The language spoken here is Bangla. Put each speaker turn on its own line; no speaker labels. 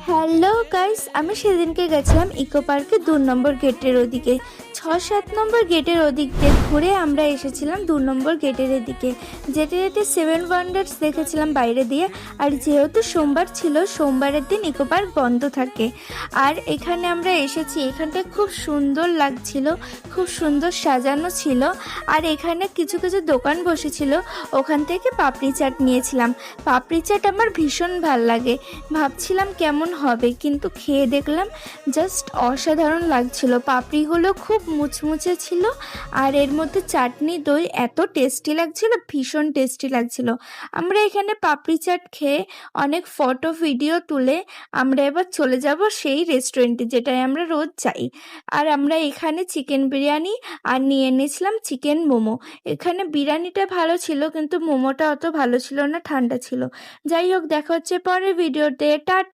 হ্যালো গাইস, আমি সেদিনকে গেছিলাম ইকো পার্কে 2 নম্বর গেটের ওদিকে। 6-7 নম্বর গেটের ওদিক দিয়ে ঘুরে আমরা এসেছিলাম 2 নম্বর গেটের এদিকে। যেতে যেতে 7 ওয়ান্ডার্স দেখেছিলাম বাইরে দিয়ে। আর যেহেতু সোমবার ছিল, সোমবারের দিন ইকো পার্ক বন্ধ থাকে। আর এখানে আমরা এসেছি, এখানটা খুব সুন্দর লাগছিল, খুব সুন্দর সাজানো ছিল। আর এখানে কিছু কিছু দোকান বসেছিল, ওখান থেকে পাপড়ি চাট নিয়েছিলাম। পাপড়ি চাট আমার ভীষণ ভাল লাগে, ভাবছিলাম কেমন হবে, কিন্তু খেয়ে দেখলাম জাস্ট অসাধারণ লাগছিল। পাপড়িগুলো খুব মুচমুচে ছিল, আর এর মধ্যে চাটনি দই এত টেস্টি লাগছিল, ভীষণ টেস্টি লাগছিল। আমরা এখানে পাপড়ি চাট খেয়ে অনেক ফটো ভিডিও তুলে আমরা এবার চলে যাব সেই রেস্টুরেন্টে যেটায় আমরা রোজ যাই। আর আমরা এখানে চিকেন বিরিয়ানি আর নিয়ে নিয়েছিলাম চিকেন মোমো। এখানে বিরিয়ানিটা ভালো ছিল, কিন্তু মোমোটা অত ভালো ছিল না, ঠান্ডা ছিল। যাই হোক, দেখা হচ্ছে পরের ভিডিওতে। টাটা।